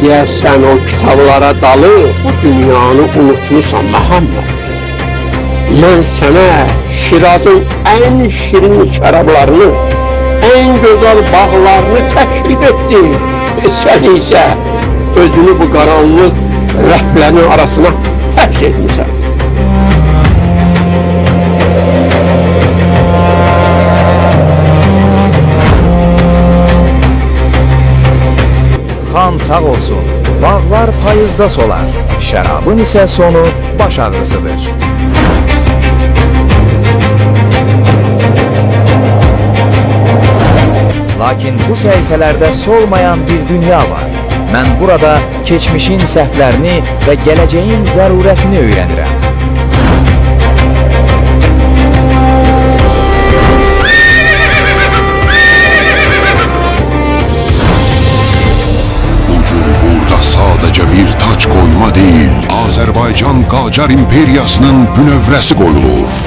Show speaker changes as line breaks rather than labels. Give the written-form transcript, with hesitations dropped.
deyəsən o kitablara dalı bu dünyanı unutmuşsan Məhəmməd. Mən sənə Şirazın ən şirin şərablarını, ən gözəl bağlarını təklif etdim. Sən isə özünü bu qaranlıq rəhblərin arasına həbs etmişsən.
Xan sağ olsun, bağlar payızda solar, şərabın isə sonu baş ağrısıdır. Lakin bu səhifələrdə solmayan bir dünya var. Mən burada keçmişin səhvlərini və gələcəyin zərurətini öyrənirəm.
Bugün burada sadəcə bir tac qoyma deyil, Azərbaycan Qacar İmperiyasının bünövrəsi qoyulur.